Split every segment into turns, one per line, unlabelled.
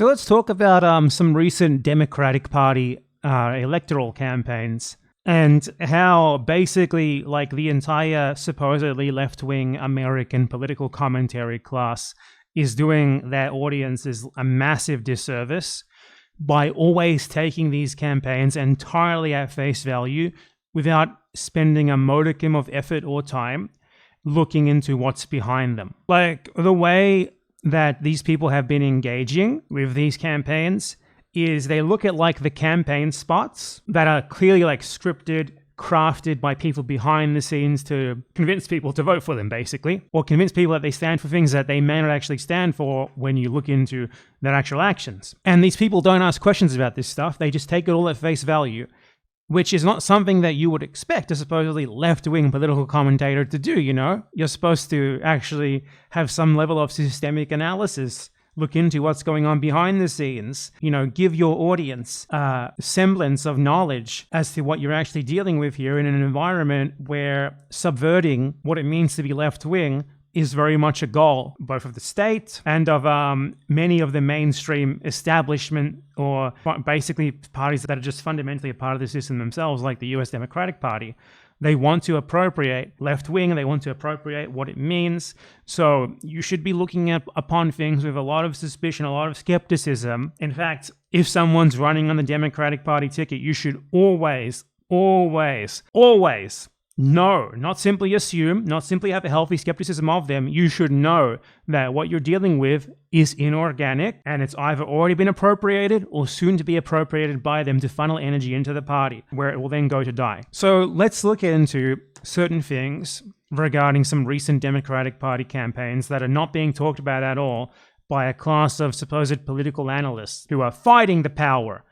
So let's talk about some recent Democratic Party electoral campaigns and how basically like the entire supposedly left-wing American political commentary class is doing their audiences a massive disservice by always taking these campaigns entirely at face value without spending a modicum of effort or time looking into what's behind them. Like the way that these people have been engaging with these campaigns is they look at like the campaign spots that are clearly like scripted, crafted by people behind the scenes to convince people to vote for them, basically, or convince people that they stand for things that they may not actually stand for when you look into their actual actions. And these people don't ask questions about this stuff. They just take it all at face value, which is not something that you would expect a supposedly left-wing political commentator to do, you know? You're supposed to actually have some level of systemic analysis, look into what's going on behind the scenes, you know, give your audience a semblance of knowledge as to what you're actually dealing with here in an environment where subverting what it means to be left-wing is very much a goal, both of the state and of many of the mainstream establishment, or basically parties that are just fundamentally a part of the system themselves, like the US Democratic Party. They want to appropriate left-wing, they want to appropriate what it means. So you should be looking upon things with a lot of suspicion, a lot of skepticism. In fact, if someone's running on the Democratic Party ticket, you should always know, not simply assume, not simply have a healthy skepticism of them. You should know that what you're dealing with is inorganic and it's either already been appropriated or soon to be appropriated by them to funnel energy into the party, where it will then go to die. So let's look into certain things regarding some recent Democratic Party campaigns that are not being talked about at all by a class of supposed political analysts who are fighting the power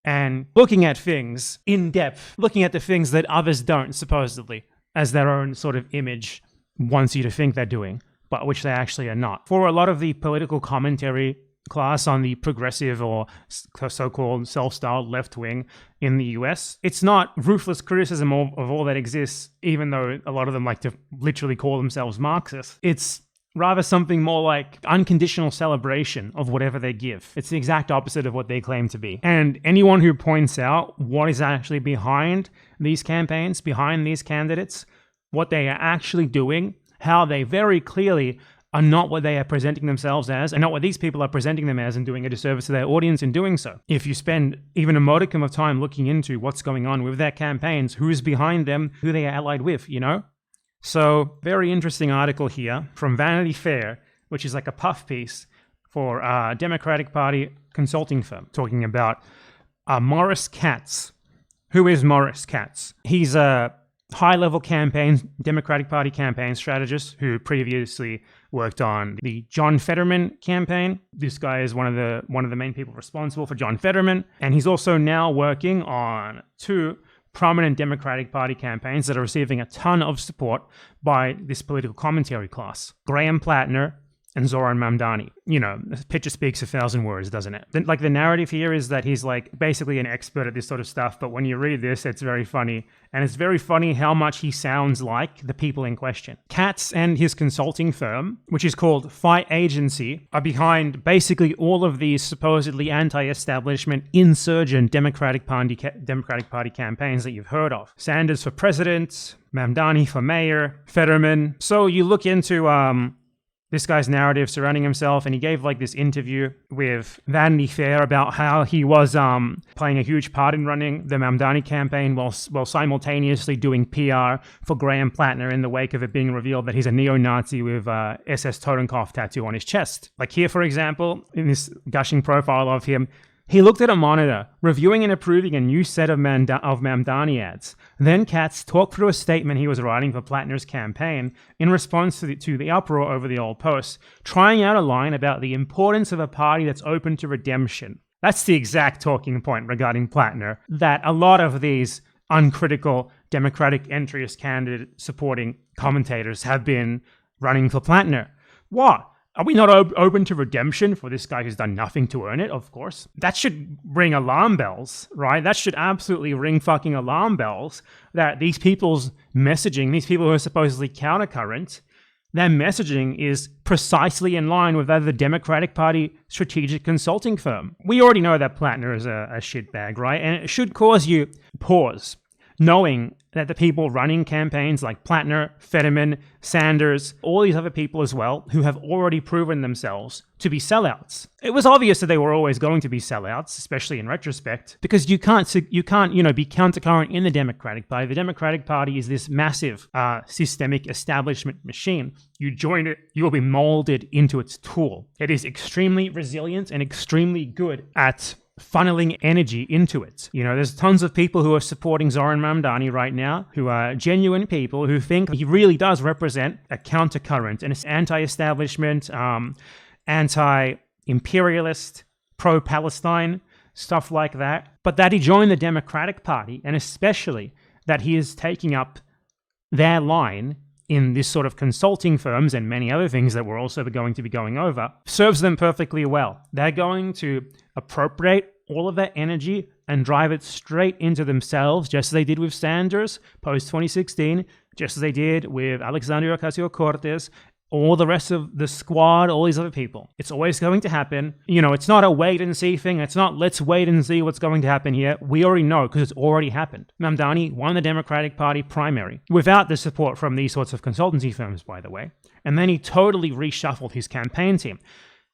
and looking at things in depth, looking at the things that others don't, supposedly, as their own sort of image wants you to think they're doing, but which they actually are not. For a lot of the political commentary class on the progressive or so-called self-styled left wing in the US, it's not ruthless criticism of all that exists, even though a lot of them like to literally call themselves Marxists. It's rather something more like unconditional celebration of whatever they give. It's the exact opposite of what they claim to be. And anyone who points out what is actually behind these campaigns, behind these candidates, what they are actually doing, how they very clearly are not what they are presenting themselves as, and not what these people are presenting them as, and doing a disservice to their audience in doing so. If you spend even a modicum of time looking into what's going on with their campaigns, who's behind them, who they are allied with, you know? So, very interesting article here from Vanity Fair, which is like a puff piece for a Democratic Party consulting firm, talking about Morris Katz. Who is Morris Katz? He's a high-level Democratic Party campaign strategist who previously worked on the John Fetterman campaign. This guy is one of the main people responsible for John Fetterman, and he's also now working on two prominent Democratic Party campaigns that are receiving a ton of support by this political commentary class. Graham Platner and Zohran Mamdani. You know, the picture speaks 1,000 words, doesn't it? Like the narrative here is that he's like basically an expert at this sort of stuff, but when you read this, it's very funny. And it's very funny how much he sounds like the people in question. Katz and his consulting firm, which is called Fight Agency, are behind basically all of these supposedly anti-establishment, insurgent Democratic Party campaigns that you've heard of. Sanders for president, Mamdani for mayor, Fetterman. So you look into this guy's narrative surrounding himself, and he gave like this interview with Vanity Fair about how he was playing a huge part in running the Mamdani campaign while simultaneously doing PR for Graham Platner in the wake of it being revealed that he's a neo-Nazi with SS Totenkopf tattoo on his chest. Like here, for example, in this gushing profile of him, he looked at a monitor, reviewing and approving a new set of Mamdani ads. Then Katz talked through a statement he was writing for Platner's campaign in response to the uproar over the old post, trying out a line about the importance of a party that's open to redemption. That's the exact talking point regarding Platner that a lot of these uncritical Democratic entryist candidate supporting commentators have been running for Platner. What? Are we not open to redemption for this guy who's done nothing to earn it? Of course. That should ring alarm bells, right? That should absolutely ring fucking alarm bells that these people's messaging, these people who are supposedly countercurrent, Their messaging is precisely in line with that of the Democratic Party strategic consulting firm. We already know that Platner is a shitbag, right? And it should cause you pause, knowing that the people running campaigns like Platner, Fetterman, Sanders, all these other people as well, who have already proven themselves to be sellouts. It was obvious that they were always going to be sellouts, especially in retrospect, because you can't, be countercurrent in the Democratic Party. The Democratic Party is this massive systemic establishment machine. You join it, you will be molded into its tool. It is extremely resilient and extremely good at funneling energy into it. There's tons of people who are supporting Zohran Mamdani right now, who are genuine people who think he really does represent a countercurrent and it's anti-establishment, anti-imperialist, pro-Palestine, stuff like that. But that he joined the Democratic Party, and especially that he is taking up their line in this sort of consulting firms and many other things that we're also going to be going over, serves them perfectly well. They're going to appropriate all of that energy and drive it straight into themselves, just as they did with Sanders post-2016, just as they did with Alexandria Ocasio-Cortez, all the rest of the squad, all these other people. It's always going to happen. It's not a wait and see thing. It's not let's wait and see what's going to happen here. We already know because it's already happened. Mamdani won the Democratic Party primary without the support from these sorts of consultancy firms, by the way. And then he totally reshuffled his campaign team.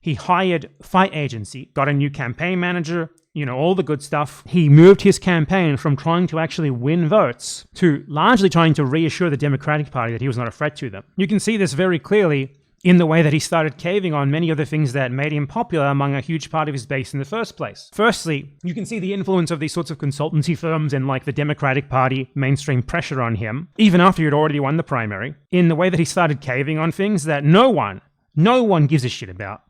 He hired Fight Agency, got a new campaign manager, all the good stuff. He moved his campaign from trying to actually win votes to largely trying to reassure the Democratic Party that he was not a threat to them. You can see this very clearly in the way that he started caving on many of the things that made him popular among a huge part of his base in the first place. Firstly, you can see the influence of these sorts of consultancy firms and the Democratic Party mainstream pressure on him, even after he had already won the primary, in the way that he started caving on things that no one gives a shit about.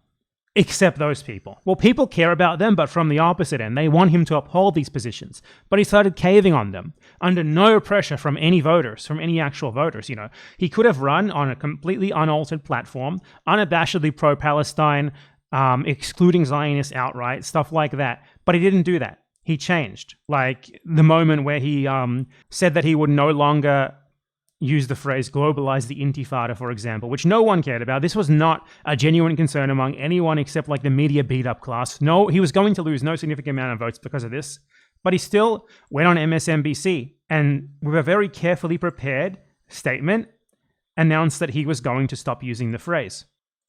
Except those people. Well, people care about them, but from the opposite end. They want him to uphold these positions. But he started caving on them under no pressure from any voters, from any actual voters. He could have run on a completely unaltered platform, unabashedly pro-Palestine, excluding Zionists outright, stuff like that. But he didn't do that. He changed. Like the moment where he said that he would no longer use the phrase globalize the intifada, for example, which no one cared about. This was not a genuine concern among anyone except the media beat-up class. No, he was going to lose no significant amount of votes because of this, but he still went on MSNBC and with a very carefully prepared statement announced that he was going to stop using the phrase.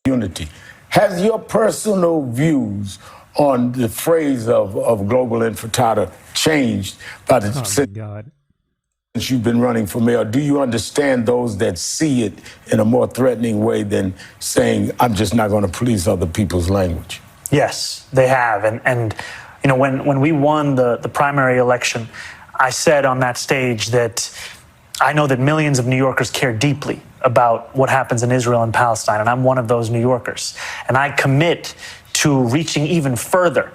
Unity.
Has your personal views on the phrase of global intifada changed by the...
Oh my God.
Since you've been running for mayor, do you understand those that see it in a more threatening way than saying, I'm just not going to police other people's language?
Yes, they have. And when we won the primary election, I said on that stage that I know that millions of New Yorkers care deeply about what happens in Israel and Palestine, and I'm one of those New Yorkers. And I commit to reaching even further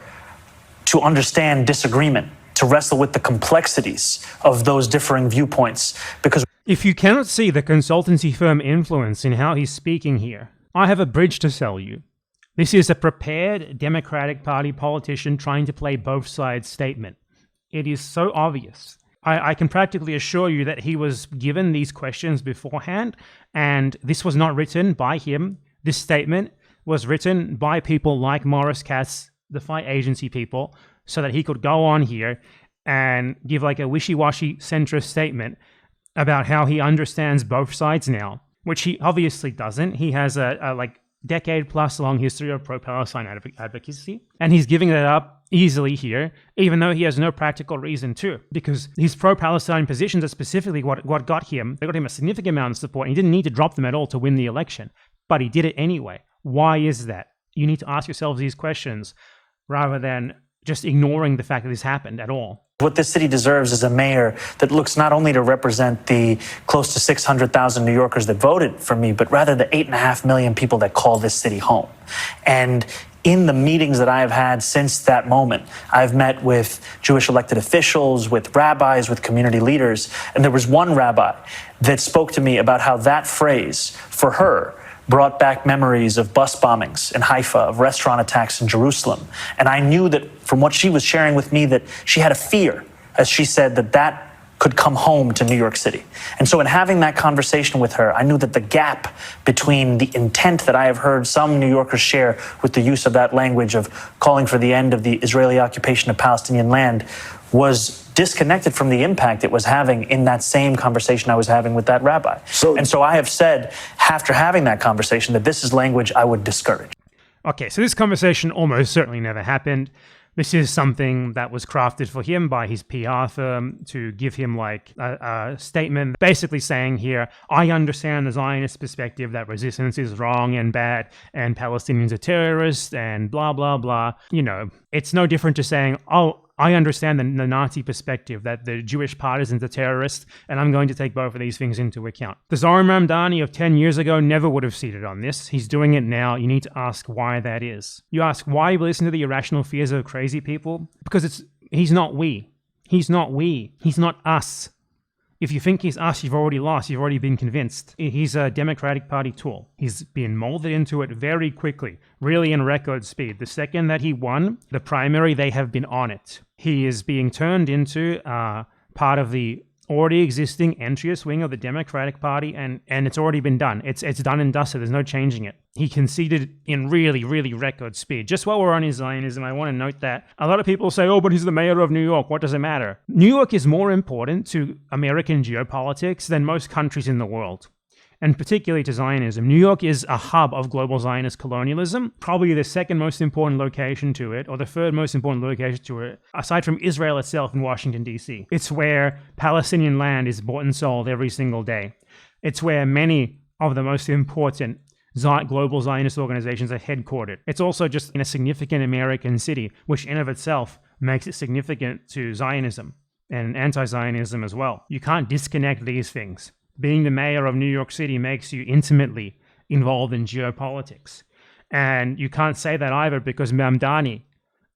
to understand disagreement, to wrestle with the complexities of those differing viewpoints. Because
if you cannot see the consultancy firm influence in how he's speaking here, I have a bridge to sell you. This is a prepared Democratic Party politician trying to play both sides statement. It is so obvious. I can practically assure you that he was given these questions beforehand, and this was not written by him. This statement was written by people like Morris Katz, the Fight Agency people, so that he could go on here and give a wishy-washy centrist statement about how he understands both sides now, which he obviously doesn't. He has a decade-plus long history of pro-Palestine advocacy, and he's giving that up easily here, even though he has no practical reason to, because his pro-Palestine positions are specifically what got him. They got him a significant amount of support, and he didn't need to drop them at all to win the election, but he did it anyway. Why is that? You need to ask yourselves these questions rather than just ignoring the fact that this happened at all.
What this city deserves is a mayor that looks not only to represent the close to 600,000 New Yorkers that voted for me, but rather the 8.5 million people that call this city home. And in the meetings that I have had since that moment, I've met with Jewish elected officials, with rabbis, with community leaders, and there was one rabbi that spoke to me about how that phrase, for her, brought back memories of bus bombings in Haifa, of restaurant attacks in Jerusalem. And I knew that from what she was sharing with me that she had a fear, as she said, that could come home to New York City. And so in having that conversation with her, I knew that the gap between the intent that I have heard some New Yorkers share with the use of that language of calling for the end of the Israeli occupation of Palestinian land was disconnected from the impact it was having in that same conversation I was having with that rabbi. So I have said, after having that conversation, that this is language I would discourage.
Okay, so this conversation almost certainly never happened. This is something that was crafted for him by his PR firm to give him like a statement basically saying here, I understand the Zionist perspective that resistance is wrong and bad and Palestinians are terrorists and blah, blah, blah. You know, it's no different to saying, oh, I understand the Nazi perspective that the Jewish partisans are terrorists, and I'm going to take both of these things into account. The Zohran Mamdani of 10 years ago never would have ceded on this. He's doing it now. You need to ask why that is. You ask why we listen to the irrational fears of crazy people? Because he's not we. He's not we. He's not us. If you think he's us, you've already lost. You've already been convinced. He's a Democratic Party tool. He's been molded into it very quickly, really in record speed. The second that he won the primary, they have been on it. He is being turned into part of the already existing entryist wing of the Democratic Party, and it's already been done. It's done and dusted. There's no changing it. He conceded in really, really record speed. Just while we're on his Zionism, I want to note that a lot of people say, oh, but he's the mayor of New York. What does it matter? New York is more important to American geopolitics than most countries in the world, and particularly to Zionism. New York is a hub of global Zionist colonialism, probably the second most important location to it, or the third most important location to it, aside from Israel itself in Washington, D.C. It's where Palestinian land is bought and sold every single day. It's where many of the most important global Zionist organizations are headquartered. It's also just in a significant American city, which in of itself makes it significant to Zionism and anti-Zionism as well. You can't disconnect these things. Being the mayor of New York City makes you intimately involved in geopolitics. And you can't say that either because Mamdani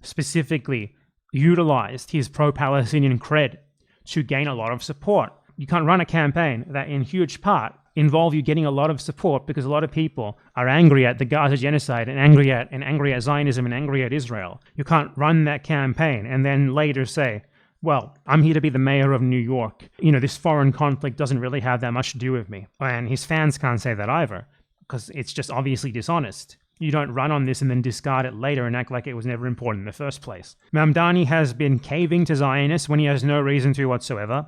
specifically utilized his pro-Palestinian cred to gain a lot of support. You can't run a campaign that in huge part involve you getting a lot of support because a lot of people are angry at the Gaza genocide and angry at Zionism and angry at Israel. You can't run that campaign and then later say, well, I'm here to be the mayor of New York. You know, this foreign conflict doesn't really have that much to do with me. And his fans can't say that either, because it's just obviously dishonest. You don't run on this and then discard it later and act like it was never important in the first place. Mamdani has been caving to Zionists when he has no reason to whatsoever.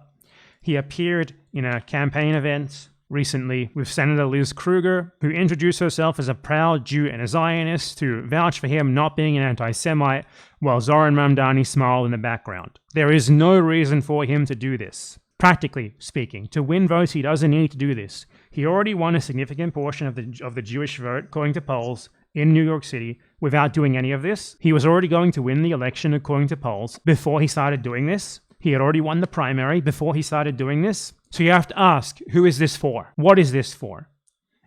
He appeared in a campaign event recently with Senator Liz Kruger, who introduced herself as a proud Jew and a Zionist to vouch for him not being an anti-Semite, while Zohran Mamdani smiled in the background. There is no reason for him to do this. Practically speaking, to win votes, he doesn't need to do this. He already won a significant portion of the Jewish vote, according to polls, in New York City without doing any of this. He was already going to win the election, according to polls, before he started doing this. He had already won the primary before he started doing this. So you have to ask, who is this for? What is this for?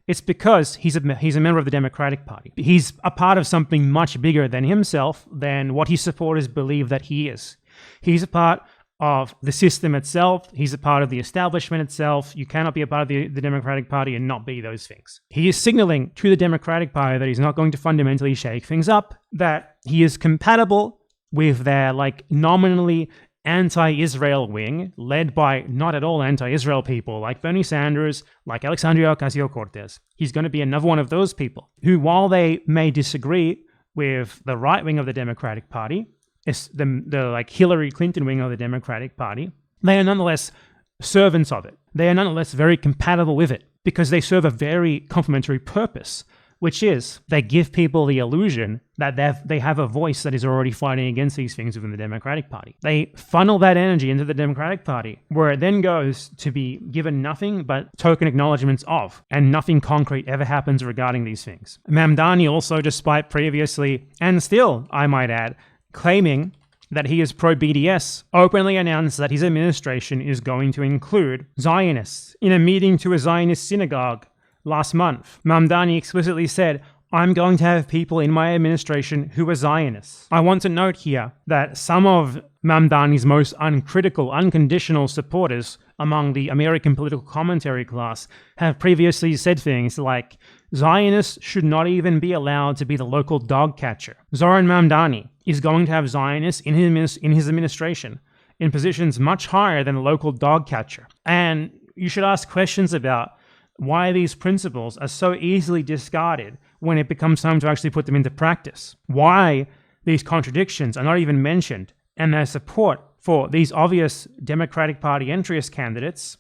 It's because he's a member of the Democratic Party. He's a part of something much bigger than himself, than what his supporters believe that he is. He's a part of the system itself. He's a part of the establishment itself. You cannot be a part of the Democratic Party and not be those things. He is signaling to the Democratic Party that he's not going to fundamentally shake things up, that he is compatible with their nominally anti-Israel wing, led by not at all anti-Israel people like Bernie Sanders, like Alexandria Ocasio-Cortez. He's going to be another one of those people who, while they may disagree with the right wing of the Democratic Party, the Hillary Clinton wing of the Democratic Party, they are nonetheless servants of it. They are nonetheless very compatible with it because they serve a very complementary purpose, which is they give people the illusion that they have a voice that is already fighting against these things within the Democratic Party. They funnel that energy into the Democratic Party, where it then goes to be given nothing but token acknowledgements of, and nothing concrete ever happens regarding these things. Mamdani also, despite previously, and still, I might add, claiming that he is pro-BDS, openly announced that his administration is going to include Zionists. In a meeting to a Zionist synagogue last month, Mamdani explicitly said, I'm going to have people in my administration who are Zionists. I want to note here that some of Mamdani's most uncritical, unconditional supporters among the American political commentary class have previously said things like, Zionists should not even be allowed to be the local dog catcher. Zohran Mamdani is going to have Zionists in his administration, in positions much higher than a local dog catcher. And you should ask questions about why these principles are so easily discarded when it becomes time to actually put them into practice. Why these contradictions are not even mentioned, and their support for these obvious Democratic Party entryist candidates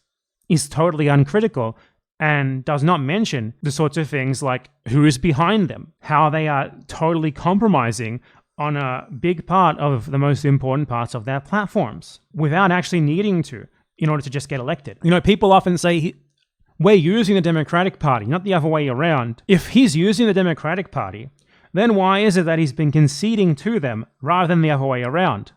is totally uncritical and does not mention the sorts of things like who is behind them, how they are totally compromising on a big part of the most important parts of their platforms without actually needing to in order to just get elected. You know, people often say we're using the Democratic Party, not the other way around. If he's using the Democratic Party, then why is it that he's been conceding to them rather than the other way around?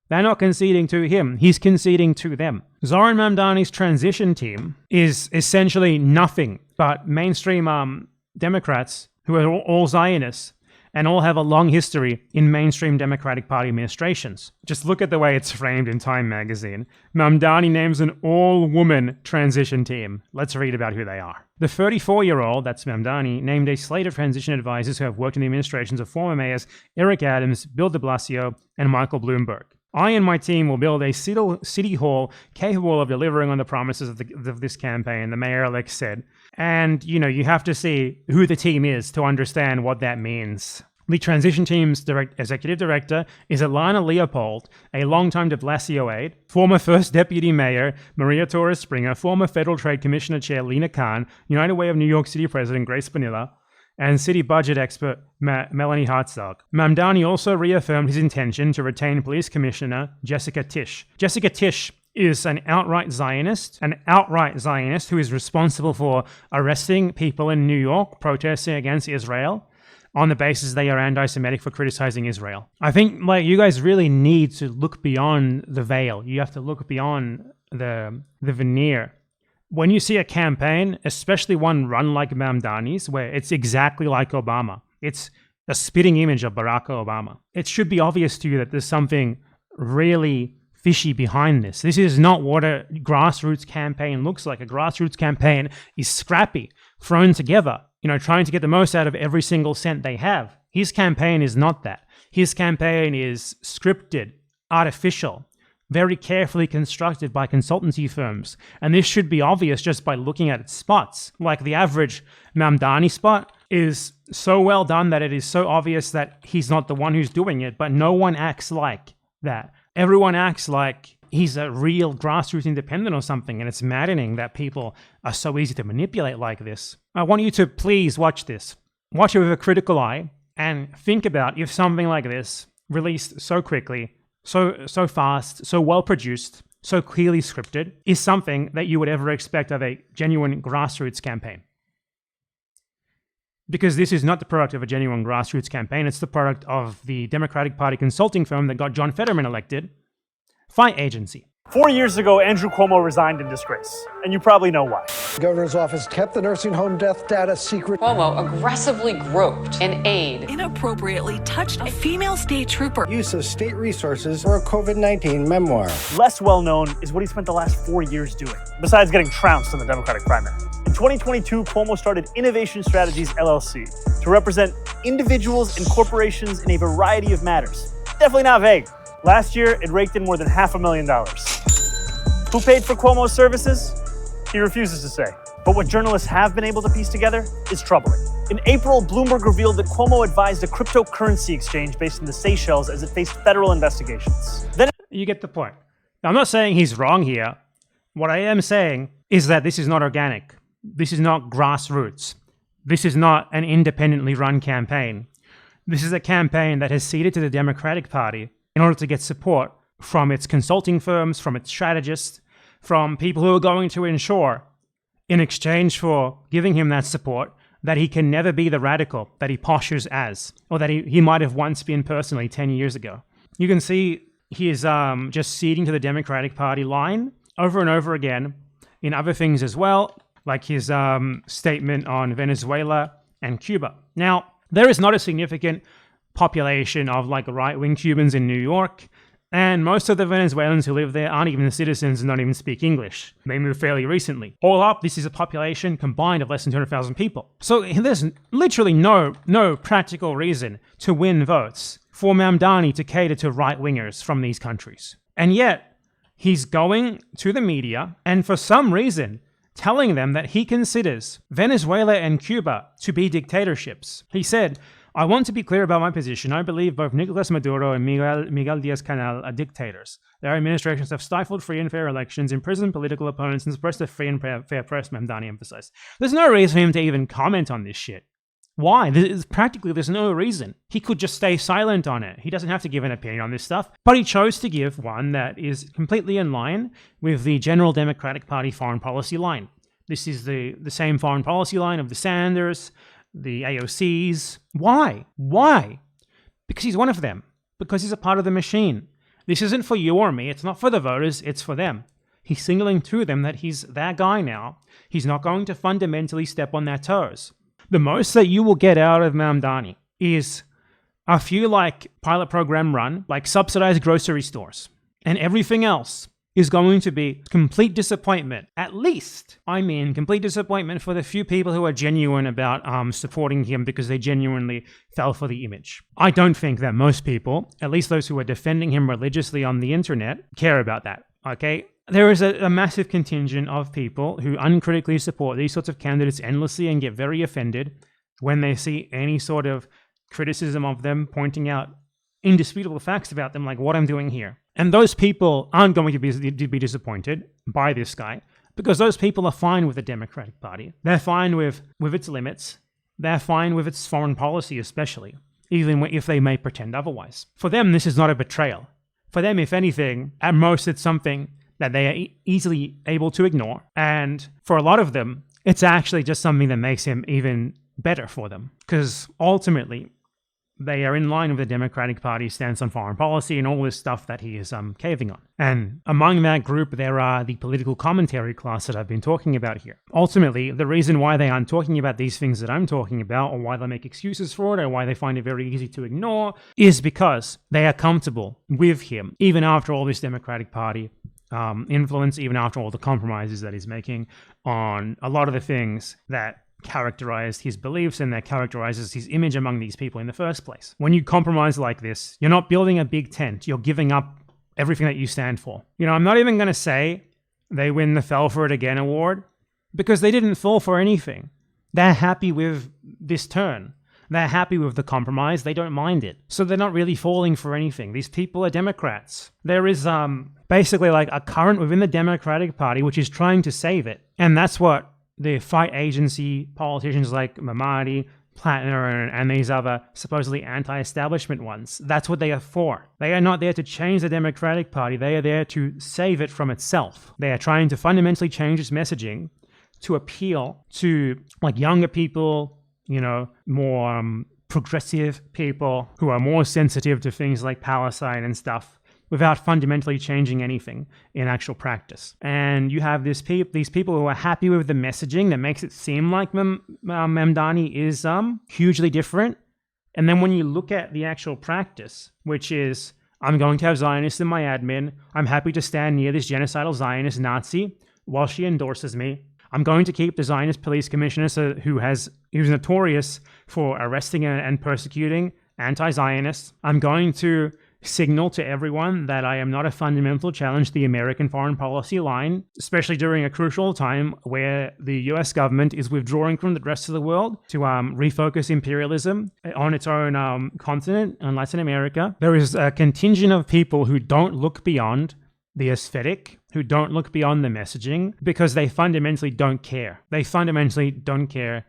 They're not conceding to him, he's conceding to them. Zohran Mamdani's transition team is essentially nothing but mainstream Democrats who are all Zionists and all have a long history in mainstream Democratic Party administrations. Just look at the way it's framed in Time magazine. Mamdani names an all-woman transition team. Let's read about who they are. The 34-year-old, that's Mamdani, named a slate of transition advisors who have worked in the administrations of former mayors Eric Adams, Bill de Blasio, and Michael Bloomberg. I and my team will build a city hall capable of delivering on the promises of this campaign, the mayor-elect said. And, you know, you have to see who the team is to understand what that means. The transition team's executive director is Alana Leopold, a longtime de Blasio aide, former first deputy mayor Maria Torres Springer, former Federal Trade Commissioner Chair Lena Khan, United Way of New York City President Grace Panilla, and city budget expert Melanie Hartzog. Mamdani also reaffirmed his intention to retain Police Commissioner Jessica Tisch. Jessica Tisch is an outright Zionist who is responsible for arresting people in New York protesting against Israel on the basis they are anti-Semitic for criticizing Israel. I think you guys really need to look beyond the veil. You have to look beyond the veneer. When you see a campaign, especially one run like Mamdani's, where it's exactly like Obama, it's a spitting image of Barack Obama, it should be obvious to you that there's something really fishy behind this. This is not what a grassroots campaign looks like. A grassroots campaign is scrappy, thrown together, trying to get the most out of every single cent they have. His campaign is not that. His campaign is scripted, artificial, very carefully constructed by consultancy firms. And this should be obvious just by looking at its spots. Like the average Mamdani spot is so well done that it is so obvious that he's not the one who's doing it, but no one acts like that. Everyone acts like he's a real grassroots independent or something, and it's maddening that people are so easy to manipulate like this. I want you to please watch this. Watch it with a critical eye and think about if something like this, released so quickly, so fast, so well produced, so clearly scripted, is something that you would ever expect of a genuine grassroots campaign. Because this is not the product of a genuine grassroots campaign, it's the product of the Democratic Party consulting firm that got John Fetterman elected, Fight Agency.
4 years ago, Andrew Cuomo resigned in disgrace, and you probably know why.
The governor's office kept the nursing home death data secret.
Cuomo aggressively groped an aide.
Inappropriately touched a female state trooper.
Use of state resources for a COVID-19 memoir.
Less well known is what he spent the last 4 years doing, besides getting trounced in the Democratic primary. In 2022, Cuomo started Innovation Strategies LLC to represent individuals and corporations in a variety of matters. Definitely not vague. Last year, it raked in more than $500,000. Who paid for Cuomo's services? He refuses to say. But what journalists have been able to piece together is troubling. In April, Bloomberg revealed that Cuomo advised a cryptocurrency exchange based in the Seychelles as it faced federal investigations. Then
you get the point. Now, I'm not saying he's wrong here. What I am saying is that this is not organic. This is not grassroots. This is not an independently run campaign. This is a campaign that has ceded to the Democratic Party in order to get support from its consulting firms, from its strategists, from people who are going to ensure, in exchange for giving him that support, that he can never be the radical that he postures as, or that he might have once been personally 10 years ago. You can see he is just ceding to the Democratic Party line over and over again in other things as well, like his statement on Venezuela and Cuba. Now, there is not a significant population of right-wing Cubans in New York, and most of the Venezuelans who live there aren't even citizens and don't even speak English. They moved fairly recently. All up, this is a population combined of less than 200,000 people. So there's literally no practical reason to win votes for Mamdani to cater to right-wingers from these countries. And yet, He's going to the media and for some reason telling them that he considers Venezuela and Cuba to be dictatorships. He said, I want to be clear about my position. I believe both Nicolas Maduro and Miguel Diaz-Canel are dictators. Their administrations have stifled free and fair elections, imprisoned political opponents, and suppressed a free and fair press, Mamdani emphasized. There's no reason for him to even comment on this shit. Why? There's no reason. He could just stay silent on it. He doesn't have to give an opinion on this stuff. But he chose to give one that is completely in line with the general Democratic Party foreign policy line. This is the same foreign policy line of the Sanders, the AOCs. Why? Why? Because he's one of them. Because he's a part of the machine. This isn't for you or me. It's not for the voters. It's for them. He's signaling to them that he's their guy now. He's not going to fundamentally step on their toes. The most that you will get out of Mamdani is a few pilot program run, subsidized grocery stores. And everything else is going to be complete disappointment. At least, complete disappointment for the few people who are genuine about supporting him because they genuinely fell for the image. I don't think that most people, at least those who are defending him religiously on the internet, care about that, okay? There is a massive contingent of people who uncritically support these sorts of candidates endlessly and get very offended when they see any sort of criticism of them, pointing out indisputable facts about them, like what I'm doing here. And those people aren't going to be disappointed by this guy because those people are fine with the Democratic Party. They're fine with its limits. They're fine with its foreign policy especially, even if they may pretend otherwise. For them, this is not a betrayal. For them, if anything, at most it's something that they are easily able to ignore. And for a lot of them, it's actually just something that makes him even better for them. Because ultimately, they are in line with the Democratic Party's stance on foreign policy and all this stuff that he is caving on. And among that group, there are the political commentary class that I've been talking about here. Ultimately, the reason why they aren't talking about these things that I'm talking about, or why they make excuses for it, or why they find it very easy to ignore, is because they are comfortable with him, even after all this Democratic Party influence, even after all the compromises that he's making on a lot of the things that characterized his beliefs and that characterizes his image among these people in the first place. When you compromise like this, you're not building a big tent. You're giving up everything that you stand for. I'm not even going to say they win the Fell for It Again award because they didn't fall for anything. They're happy with this turn. They're happy with the compromise. They don't mind it. So they're not really falling for anything. These people are Democrats. There is basically a current within the Democratic Party which is trying to save it. And that's what the fight agency politicians like Mamdani, Platner, and these other supposedly anti-establishment ones, that's what they are for. They are not there to change the Democratic Party. They are there to save it from itself. They are trying to fundamentally change its messaging to appeal to younger people, more progressive people who are more sensitive to things like Palestine and stuff, without fundamentally changing anything in actual practice. And you have these people who are happy with the messaging that makes it seem like Mamdani is hugely different. And then when you look at the actual practice, which is, I'm going to have Zionists in my admin, I'm happy to stand near this genocidal Zionist Nazi while she endorses me. I'm going to keep the Zionist police commissioner who's notorious for arresting and persecuting anti-Zionists. I'm going to signal to everyone that I am not a fundamental challenge to the American foreign policy line, especially during a crucial time where the US government is withdrawing from the rest of the world to refocus imperialism on its own continent, on Latin America. There is a contingent of people who don't look beyond the aesthetic, who don't look beyond the messaging, because they fundamentally don't care. They fundamentally don't care.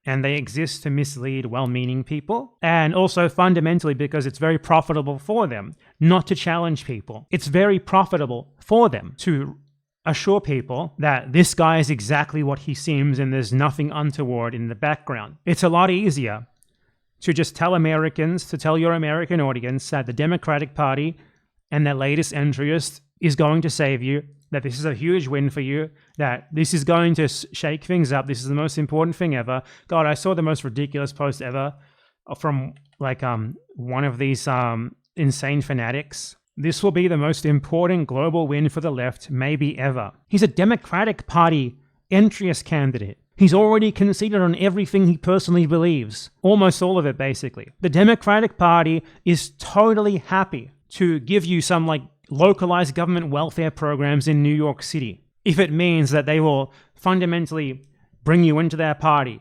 And they exist to mislead well-meaning people. And also fundamentally because it's very profitable for them not to challenge people. It's very profitable for them to assure people that this guy is exactly what he seems and there's nothing untoward in the background. It's a lot easier to just tell Americans, to tell your American audience that the Democratic Party and their latest entryist is going to save you, that this is a huge win for you, that this is going to shake things up. This is the most important thing ever. God, I saw the most ridiculous post ever from one of these insane fanatics. This will be the most important global win for the left, maybe ever. He's a Democratic Party entryist candidate. He's already conceded on everything he personally believes. Almost all of it, basically. The Democratic Party is totally happy to give you some localized government welfare programs in New York City, if it means that they will fundamentally bring you into their party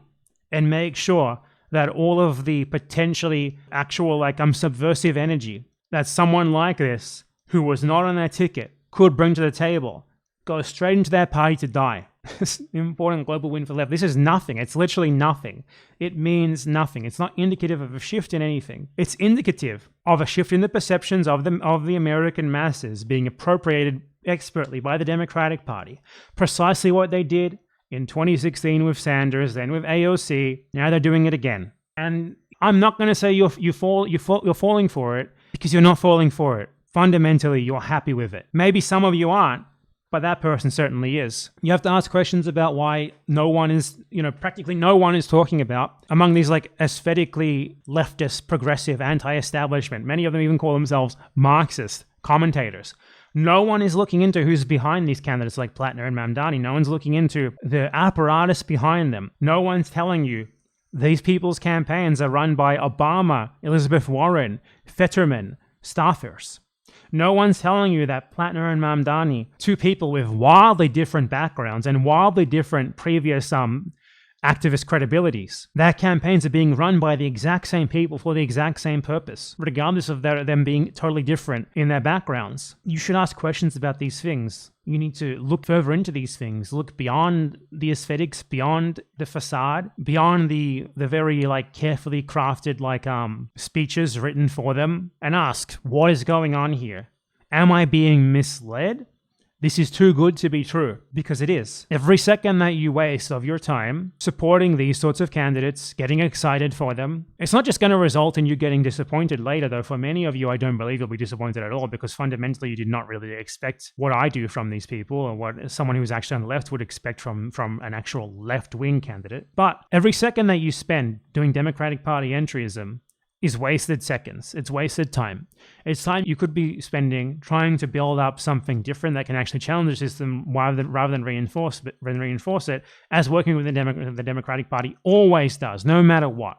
and make sure that all of the potentially actual subversive energy that someone like this, who was not on their ticket, could bring to the table, goes straight into their party to die. This important global win for the left. This is nothing. It's literally nothing. It means nothing. It's not indicative of a shift in anything. It's indicative of a shift in the perceptions of the American masses being appropriated expertly by the Democratic Party. Precisely what they did in 2016 with Sanders, then with AOC. Now they're doing it again. And I'm not going to say you're falling for it, because you're not falling for it. Fundamentally, you're happy with it. Maybe some of you aren't, but that person certainly is. You have to ask questions about why no one is, practically no one is talking about, among these aesthetically leftist, progressive, anti-establishment. Many of them even call themselves Marxist commentators. No one is looking into who's behind these candidates like Platner and Mamdani. No one's looking into the apparatus behind them. No one's telling you these people's campaigns are run by Obama, Elizabeth Warren, Fetterman, staffers. No one's telling you that Platner and Mamdani, two people with wildly different backgrounds and wildly different previous activist credibilities, their campaigns are being run by the exact same people for the exact same purpose, regardless of them being totally different in their backgrounds. You should ask questions about these things. You need to look further into these things, look beyond the aesthetics, beyond the facade, beyond the very carefully crafted speeches written for them, and ask, what is going on here? Am I being misled? This is too good to be true, because it is. Every second that you waste of your time supporting these sorts of candidates, getting excited for them, it's not just going to result in you getting disappointed later, though. For many of you, I don't believe you'll be disappointed at all, because fundamentally you did not really expect what I do from these people, or what someone who's actually on the left would expect from an actual left-wing candidate. But every second that you spend doing Democratic Party entryism is wasted seconds. It's wasted time. It's time you could be spending trying to build up something different that can actually challenge the system rather than reinforce it, as working with the Democratic Party always does, no matter what.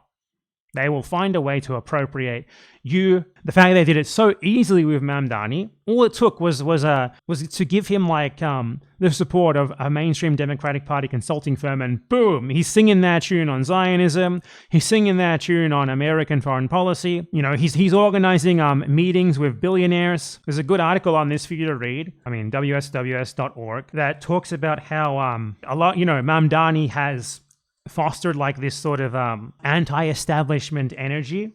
They will find a way to appropriate you. The fact that they did it so easily with Mamdani, all it took was to give him the support of a mainstream Democratic Party consulting firm, and boom, he's singing their tune on Zionism. He's singing their tune on American foreign policy. He's organizing meetings with billionaires. There's a good article on this for you to read. WSWS.org, that talks about how Mamdani has fostered this sort of anti-establishment energy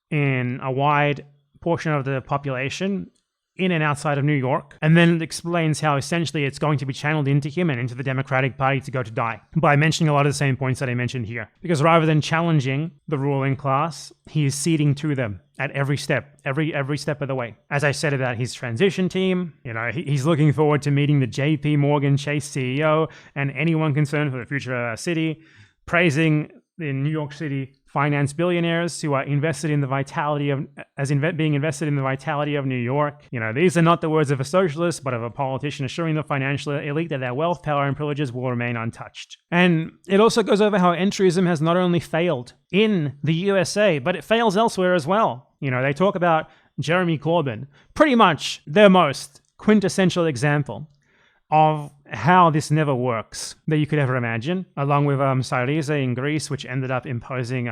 in a wide portion of the population in and outside of New York, and then it explains how essentially it's going to be channeled into him and into the Democratic Party to go to die, by mentioning a lot of the same points that I mentioned here. Because rather than challenging the ruling class, he is ceding to them at every step, every step of the way. As I said about his transition team, he's looking forward to meeting the JP Morgan Chase CEO and anyone concerned for the future of our city, praising the New York City finance billionaires who are invested in the vitality of, being invested in the vitality of New York. These are not the words of a socialist, but of a politician assuring the financial elite that their wealth, power, and privileges will remain untouched. And it also goes over how entryism has not only failed in the USA, but it fails elsewhere as well. They talk about Jeremy Corbyn, pretty much their most quintessential example of how this never works that you could ever imagine, along with Syriza in Greece, which ended up imposing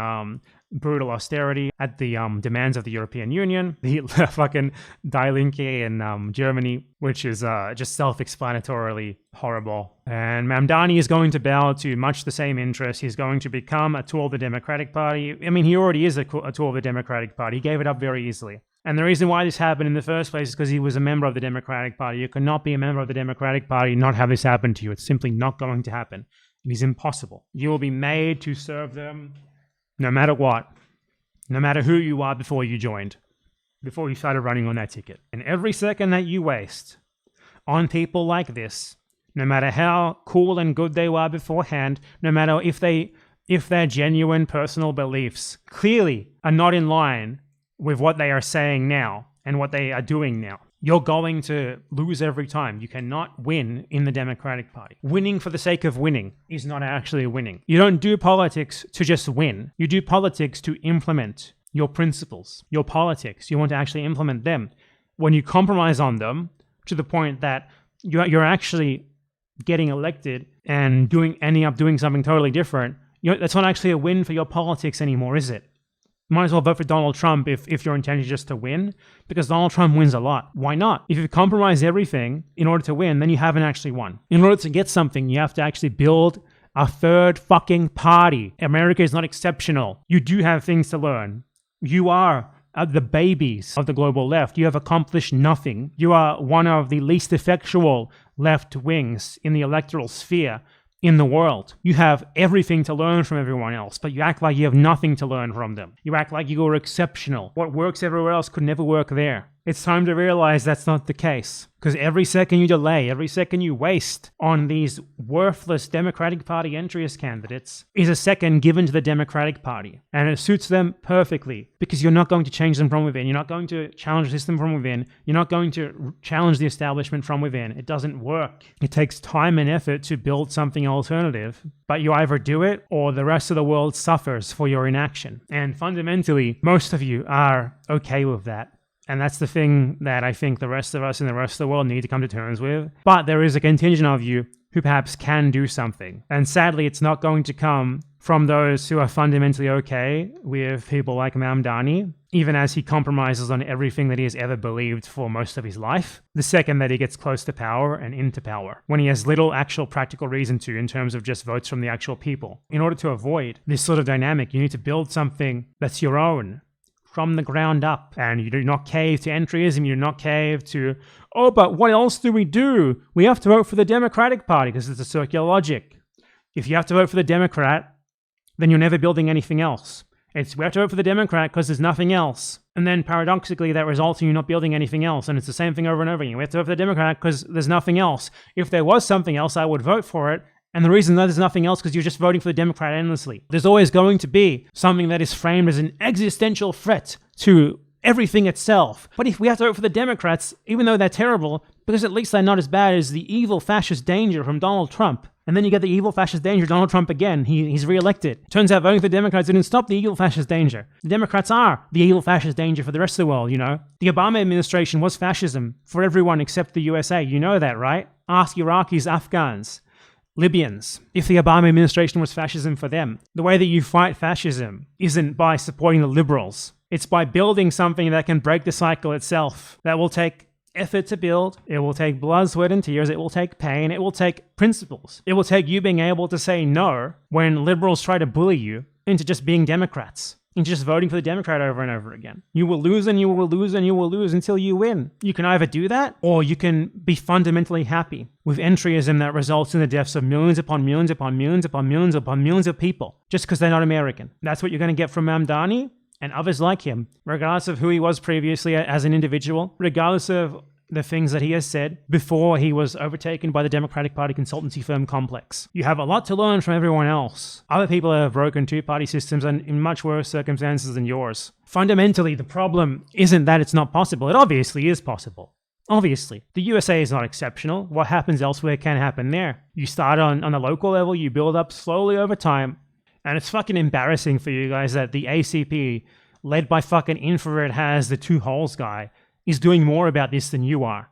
brutal austerity at the demands of the European Union, the fucking Die Linke in Germany, which is just self-explanatorily horrible. And Mamdani is going to bow to much the same interests. He's going to become a tool of the Democratic Party. He already is a tool of the Democratic Party. He gave it up very easily. And the reason why this happened in the first place is because he was a member of the Democratic Party. You cannot be a member of the Democratic Party and not have this happen to you. It's simply not going to happen. It is impossible. You will be made to serve them no matter what, no matter who you are before you joined, before you started running on that ticket. And every second that you waste on people like this, no matter how cool and good they were beforehand, no matter if their genuine personal beliefs clearly are not in line with what they are saying now and what they are doing now, you're going to lose every time. You cannot win in the Democratic Party. Winning for the sake of winning is not actually winning. You don't do politics to just win. You do politics to implement your principles, your politics. You want to actually implement them when you compromise on them to the point that you're actually getting elected and ending up doing something totally different, that's not actually a win for your politics anymore, is it? Might as well vote for Donald Trump if your intention is just to win, because Donald Trump wins a lot. Why not? If you compromise everything in order to win, then you haven't actually won. In order to get something, you have to actually build a third fucking party. America is not exceptional. You do have things to learn. You are the babies of the global left. You have accomplished nothing. You are one of the least effectual left wings in the electoral sphere in the world. You have everything to learn from everyone else, but you act like you have nothing to learn from them. You act like you are exceptional. What works everywhere else could never work there. It's time to realize that's not the case. Because every second you delay, every second you waste on these worthless Democratic Party entryist candidates is a second given to the Democratic Party. And it suits them perfectly, because you're not going to change them from within. You're not going to challenge the system from within. You're not going to challenge the establishment from within. It doesn't work. It takes time and effort to build something alternative, but you either do it or the rest of the world suffers for your inaction. And fundamentally, most of you are okay with that. And that's the thing that I think the rest of us and the rest of the world need to come to terms with. But there is a contingent of you who perhaps can do something. And sadly, it's not going to come from those who are fundamentally okay with people like Mamdani, even as he compromises on everything that he has ever believed for most of his life, the second that he gets close to power and into power, when he has little actual practical reason to in terms of just votes from the actual people. In order to avoid this sort of dynamic, you need to build something that's your own, from the ground up. And you do not cave to entryism, you do not cave to, oh, but what else do? We have to vote for the Democratic Party, because it's a circular logic. If you have to vote for the Democrat, then you're never building anything else. We have to vote for the Democrat because there's nothing else. And then paradoxically, that results in you not building anything else. And it's the same thing over and over again. We have to vote for the Democrat because there's nothing else. If there was something else, I would vote for it. And the reason that there's nothing else because you're just voting for the Democrat endlessly. There's always going to be something that is framed as an existential threat to everything itself. But if we have to vote for the Democrats, even though they're terrible, because at least they're not as bad as the evil fascist danger from Donald Trump. And then you get the evil fascist danger, Donald Trump again. He's reelected. Turns out voting for the Democrats didn't stop the evil fascist danger. The Democrats are the evil fascist danger for the rest of the world, you know. The Obama administration was fascism for everyone except the USA. You know that, right? Ask Iraqis, Afghans, Libyans, if the Obama administration was fascism for them. The way that you fight fascism isn't by supporting the liberals. It's by building something that can break the cycle itself, that will take effort to build. It will take blood, sweat, and tears. It will take pain. It will take principles. It will take you being able to say no when liberals try to bully you into just being Democrats, into just voting for the Democrat over and over again. You will lose and you will lose and you will lose until you win. You can either do that, or you can be fundamentally happy with entryism that results in the deaths of millions upon millions upon millions upon millions upon millions of people, just because they're not American. That's what you're going to get from Mamdani and others like him, regardless of who he was previously as an individual, regardless of the things that he has said before he was overtaken by the Democratic Party consultancy firm Complex. You have a lot to learn from everyone else. Other people have broken two-party systems and in much worse circumstances than yours. Fundamentally, the problem isn't that it's not possible. It obviously is possible. Obviously, the USA is not exceptional. What happens elsewhere can happen there. You start on the local level, you build up slowly over time, and it's fucking embarrassing for you guys that the ACP, led by fucking Infrared Has, the two holes guy, is doing more about this than you are.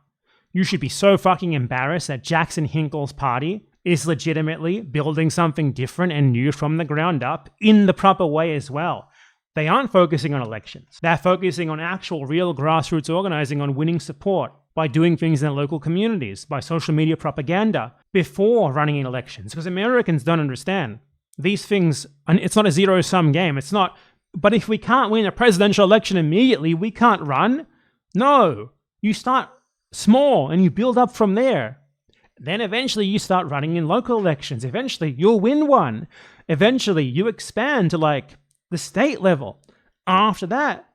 You should be so fucking embarrassed that Jackson Hinkle's party is legitimately building something different and new from the ground up in the proper way as well. They aren't focusing on elections. They're focusing on actual real grassroots organizing, on winning support by doing things in their local communities, by social media propaganda before running in elections. Because Americans don't understand these things, and it's not a zero-sum game. It's not, but if we can't win a presidential election immediately, we can't run. No, you start small and you build up from there. Then eventually you start running in local elections. Eventually you'll win one. Eventually you expand to like the state level. After that,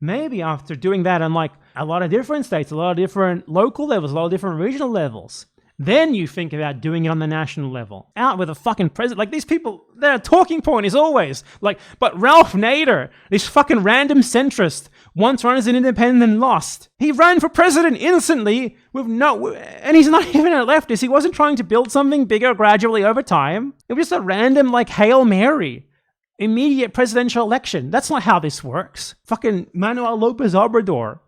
maybe after doing that on like a lot of different states, a lot of different local levels, a lot of different regional levels, then you think about doing it on the national level. Out with a fucking president. Like these people, their talking point is always like, but Ralph Nader, this fucking random centrist, once ran as an independent and lost. He ran for president instantly and he's not even a leftist. He wasn't trying to build something bigger gradually over time. It was just a random like Hail Mary, immediate presidential election. That's not how this works. Fucking Manuel Lopez Obrador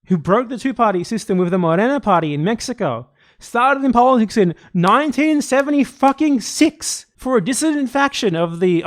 who broke the two-party system with the Morena party in Mexico, started in politics in 1976 for a dissident faction of the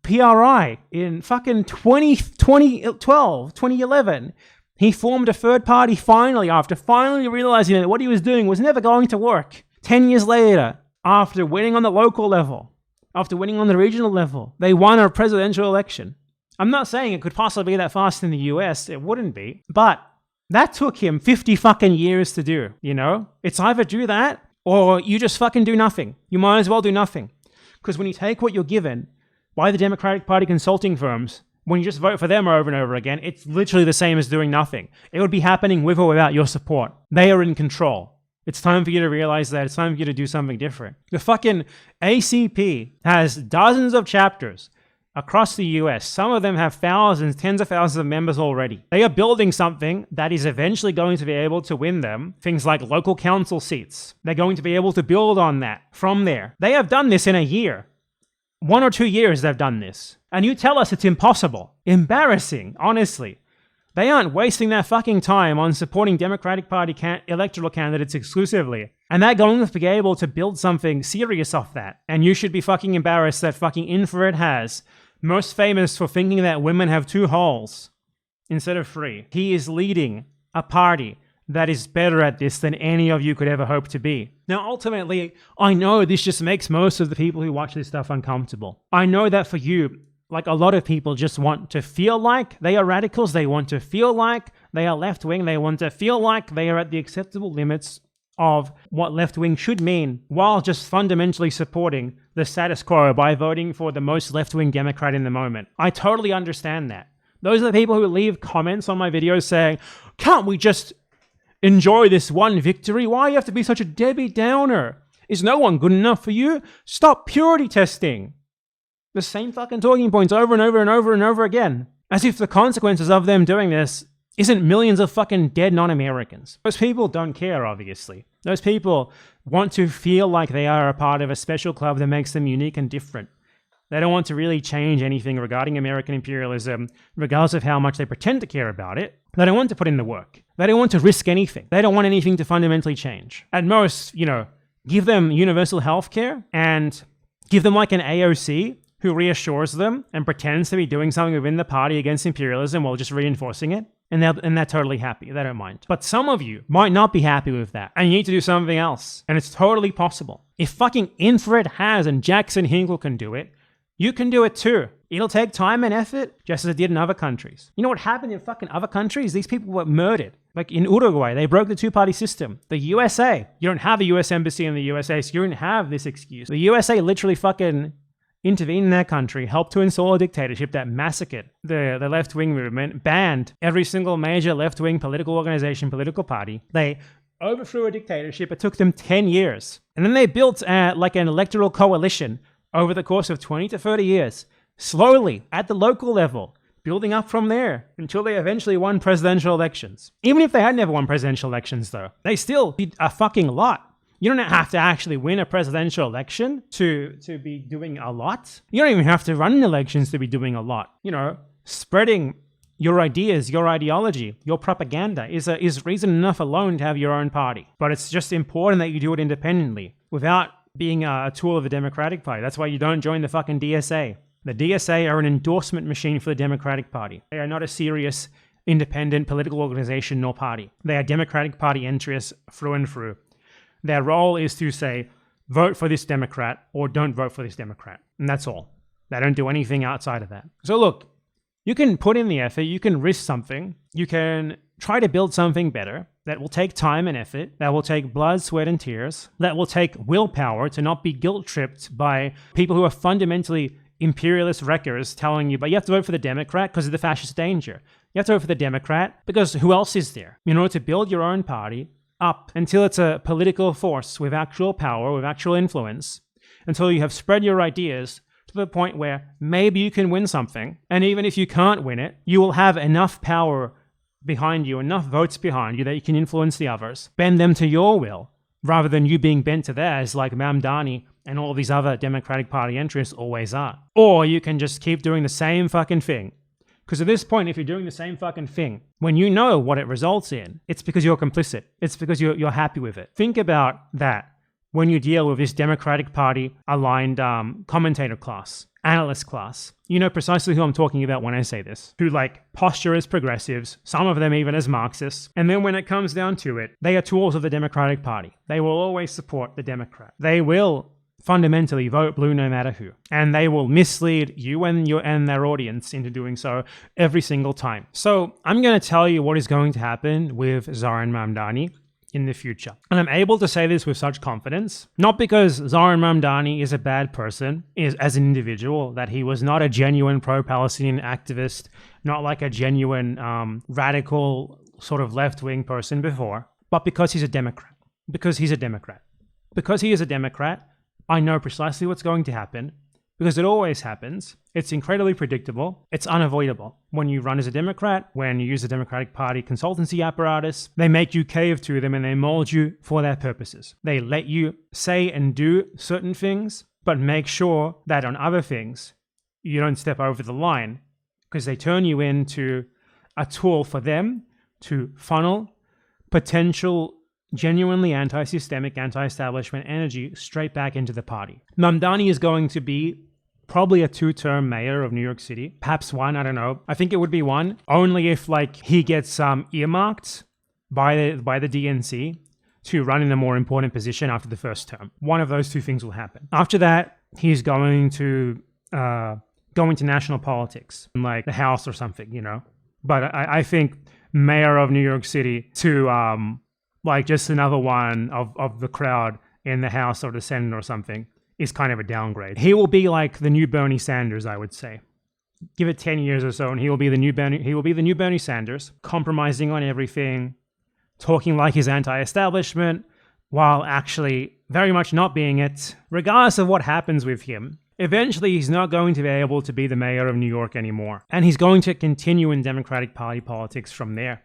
PRI in fucking 2011. He formed a third party finally, after finally realizing that what he was doing was never going to work. 10 years later, after winning on the local level, after winning on the regional level, they won a presidential election. I'm not saying it could possibly be that fast in the US, it wouldn't be, but that took him 50 fucking years to do, you know? It's either do that, or you just fucking do nothing. You might as well do nothing. Because when you take what you're given by the Democratic Party consulting firms, when you just vote for them over and over again, it's literally the same as doing nothing. It would be happening with or without your support. They are in control. It's time for you to realize that. It's time for you to do something different. The fucking ACP has dozens of chapters across the US. Some of them have thousands, tens of thousands of members already. They are building something that is eventually going to be able to win them things like local council seats. They're going to be able to build on that from there. They have done this in a year. 1 or 2 years they've done this. And you tell us it's impossible. Embarrassing, honestly. They aren't wasting their fucking time on supporting Democratic Party electoral candidates exclusively. And they're going to be able to build something serious off that. And you should be fucking embarrassed that fucking Infrared has, most famous for thinking that women have 2 holes instead of 3. He is leading a party that is better at this than any of you could ever hope to be. Now, ultimately, I know this just makes most of the people who watch this stuff uncomfortable. I know that for you, like a lot of people just want to feel like they are radicals. They want to feel like they are left-wing. They want to feel like they are at the acceptable limits of what left-wing should mean, while just fundamentally supporting the status quo by voting for the most left-wing Democrat in the moment. I totally understand that. Those are the people who leave comments on my videos saying, can't we just enjoy this one victory? Why do you have to be such a Debbie Downer? Is no one good enough for you? Stop purity testing. The same fucking talking points over and over and over and over again. As if the consequences of them doing this isn't millions of fucking dead non-Americans. Those people don't care, obviously. Those people want to feel like they are a part of a special club that makes them unique and different. They don't want to really change anything regarding American imperialism, regardless of how much they pretend to care about it. They don't want to put in the work. They don't want to risk anything. They don't want anything to fundamentally change. At most, give them universal health care and give them like an AOC who reassures them and pretends to be doing something within the party against imperialism while just reinforcing it. And they're totally happy. They don't mind. But some of you might not be happy with that. And you need to do something else. And it's totally possible. If fucking Infrared has and Jackson Hinkle can do it, you can do it too. It'll take time and effort, just as it did in other countries. You know what happened in fucking other countries? These people were murdered. Like in Uruguay, they broke the two-party system. The USA, you don't have a US embassy in the USA, so you don't have this excuse. The USA literally fucking intervened in their country, helped to install a dictatorship that massacred the left-wing movement, banned every single major left-wing political organization, political party. They overthrew a dictatorship. It took them 10 years. And then they built like an electoral coalition over the course of 20 to 30 years, slowly, at the local level, building up from there until they eventually won presidential elections. Even if they had never won presidential elections, though, they still did a fucking lot. You don't have to actually win a presidential election to be doing a lot. You don't even have to run in elections to be doing a lot. Spreading your ideas, your ideology, your propaganda is reason enough alone to have your own party. But it's just important that you do it independently without being a tool of the Democratic Party. That's why you don't join the fucking DSA. The DSA are an endorsement machine for the Democratic Party. They are not a serious, independent political organization nor party. They are Democratic Party entryists through and through. Their role is to say, vote for this Democrat or don't vote for this Democrat. And that's all. They don't do anything outside of that. So look, you can put in the effort, you can risk something, you can try to build something better that will take time and effort, that will take blood, sweat, and tears, that will take willpower to not be guilt-tripped by people who are fundamentally imperialist wreckers telling you, but you have to vote for the Democrat because of the fascist danger. You have to vote for the Democrat because who else is there? In order to build your own party up until it's a political force with actual power, with actual influence, until you have spread your ideas to the point where maybe you can win something. And even if you can't win it, you will have enough power behind you, enough votes behind you that you can influence the others, bend them to your will, rather than you being bent to theirs like Mamdani and all these other Democratic Party entryists always are. Or you can just keep doing the same fucking thing, Because at this point, if you're doing the same fucking thing, when you know what it results in, it's because you're complicit. It's because you're happy with it. Think about that when you deal with this Democratic Party aligned commentator class, analyst class. You know precisely who I'm talking about when I say this, who like posture as progressives, some of them even as Marxists. And then when it comes down to it, they are tools of the Democratic Party. They will always support the Democrat. They will fundamentally vote blue no matter who. And they will mislead you and their audience into doing so every single time. So I'm going to tell you what is going to happen with Zohran Mamdani in the future. And I'm able to say this with such confidence, not because Zohran Mamdani is a bad person as an individual, that he was not a genuine pro-Palestinian activist, not like a genuine radical sort of left-wing person before, but because he's a Democrat. Because he's a Democrat. Because he is a Democrat, I know precisely what's going to happen, because it always happens. It's incredibly predictable. It's unavoidable. When you run as a Democrat, when you use the Democratic Party consultancy apparatus, they make you cave to them and they mold you for their purposes. They let you say and do certain things, but make sure that on other things, you don't step over the line, because they turn you into a tool for them to funnel potential genuinely anti-systemic, anti-establishment energy straight back into the party. Mamdani is going to be probably a 2-term mayor of New York City. Perhaps 1, I don't know. I think it would be 1, only if like he gets earmarked by the DNC to run in a more important position after the first term. One of those 2 things will happen. After that, he's going to go into national politics, like the House or something, you know. But I think mayor of New York City to like just another one of the crowd in the House or the Senate or something is kind of a downgrade. He will be like the new Bernie Sanders, I would say. Give it 10 years or so, and he will be the new Bernie Sanders, compromising on everything, talking like he's anti-establishment, while actually very much not being it. Regardless of what happens with him, eventually he's not going to be able to be the mayor of New York anymore. And he's going to continue in Democratic Party politics from there.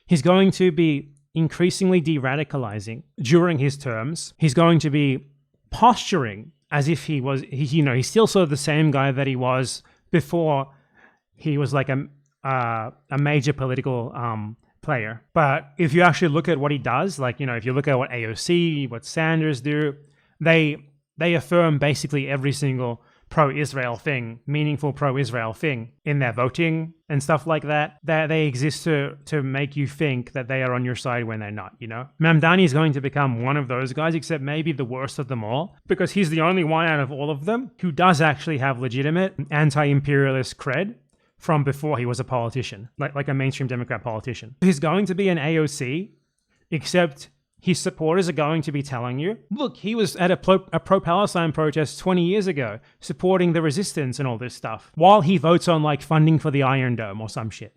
He's going to be increasingly de-radicalizing during his terms. He's going to be posturing as if he's still sort of the same guy that he was before he was like a major political player. But if you actually look at what he does, like, you know, if you look at what AOC, what Sanders do, they affirm basically every single pro-Israel thing, meaningful pro-Israel thing in their voting and stuff like that, that they exist to make you think that they are on your side when they're not, you know? Mamdani is going to become one of those guys, except maybe the worst of them all, because he's the only one out of all of them who does actually have legitimate anti-imperialist cred from before he was a politician, like a mainstream Democrat politician. He's going to be an AOC, except his supporters are going to be telling you, look, he was at a pro-Palestine protest 20 years ago, supporting the resistance and all this stuff, while he votes on like funding for the Iron Dome or some shit.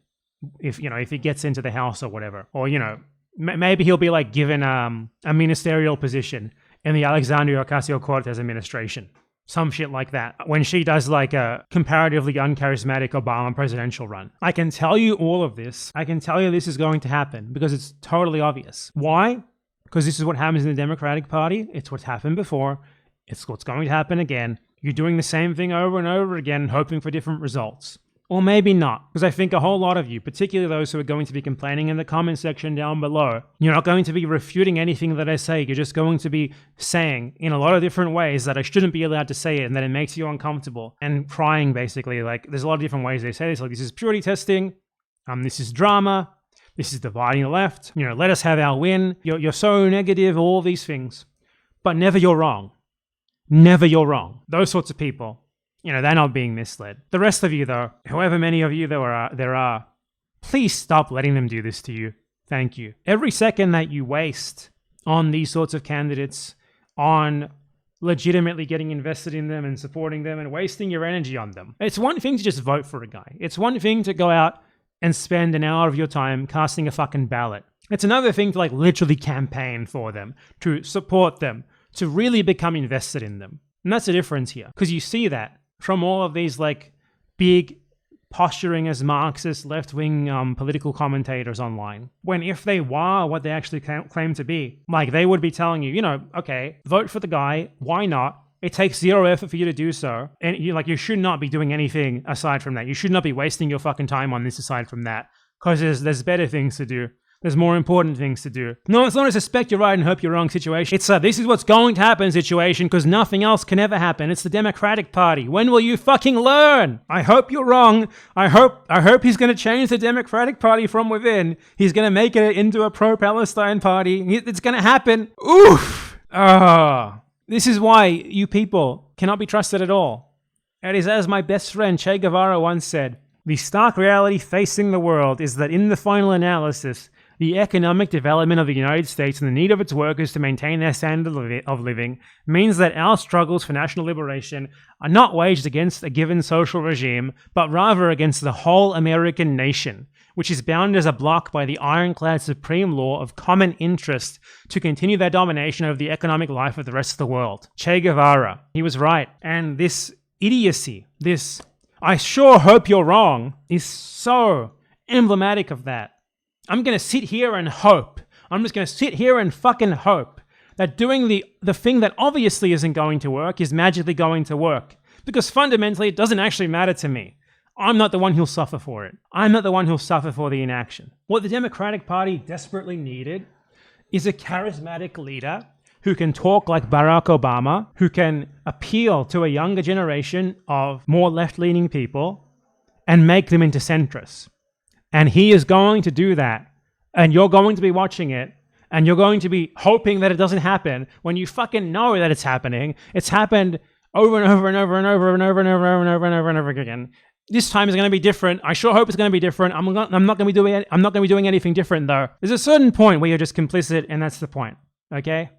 If he gets into the House or whatever, or, you know, maybe he'll be like given a ministerial position in the Alexandria Ocasio-Cortez administration. Some shit like that, when she does like a comparatively uncharismatic Obama presidential run. I can tell you all of this. I can tell you this is going to happen because it's totally obvious. Why? Because this is what happens in the Democratic Party. It's what's happened before. It's what's going to happen again. You're doing the same thing over and over again, hoping for different results. Or maybe not, because I think a whole lot of you, particularly those who are going to be complaining in the comment section down below, you're not going to be refuting anything that I say. You're just going to be saying in a lot of different ways that I shouldn't be allowed to say it and that it makes you uncomfortable, and crying basically. Like, there's a lot of different ways they say this. Like, this is purity testing. This is drama. This is dividing the left. You know, let us have our win. You're so negative, all these things. But never you're wrong. Never you're wrong. Those sorts of people, you know, they're not being misled. The rest of you, though, however many of you there are, please stop letting them do this to you. Thank you. Every second that you waste on these sorts of candidates, on legitimately getting invested in them and supporting them and wasting your energy on them. It's one thing to just vote for a guy. It's one thing to go out and spend an hour of your time casting a fucking ballot. It's another thing to like literally campaign for them, to support them, to really become invested in them. And that's the difference here. Because you see that from all of these like big posturing as Marxist left-wing political commentators online. When if they were what they actually claim to be, like they would be telling you, you know, okay, vote for the guy. Why not? It takes zero effort for you to do so. And you should not be doing anything aside from that. You should not be wasting your fucking time on this aside from that. Because there's better things to do. There's more important things to do. No, it's not a suspect you're right and hope you're wrong situation. It's a this is what's going to happen situation because nothing else can ever happen. It's the Democratic Party. When will you fucking learn? I hope you're wrong. I hope he's going to change the Democratic Party from within. He's going to make it into a pro-Palestine party. It's going to happen. Oof. This is why you people cannot be trusted at all. It is as my best friend Che Guevara once said, the stark reality facing the world is that in the final analysis, the economic development of the United States and the need of its workers to maintain their standard of living means that our struggles for national liberation are not waged against a given social regime, but rather against the whole American nation, which is bound as a bloc by the ironclad supreme law of common interest to continue their domination over the economic life of the rest of the world. Che Guevara, he was right. And this idiocy, this I sure hope you're wrong, is so emblematic of that. I'm going to sit here and hope. I'm just going to sit here and fucking hope that doing the thing that obviously isn't going to work is magically going to work. Because fundamentally, it doesn't actually matter to me. I'm not the one who'll suffer for it. I'm not the one who'll suffer for the inaction. What the Democratic Party desperately needed is a charismatic leader who can talk like Barack Obama, who can appeal to a younger generation of more left-leaning people and make them into centrists. And he is going to do that. And you're going to be watching it. And you're going to be hoping that it doesn't happen when you fucking know that it's happening. It's happened over and over and over and over and over and over and over and over and over again. This time is going to be different. I sure hope it's going to be different. I'm not going to be doing anything different though. There's a certain point where you're just complicit, and that's the point. Okay?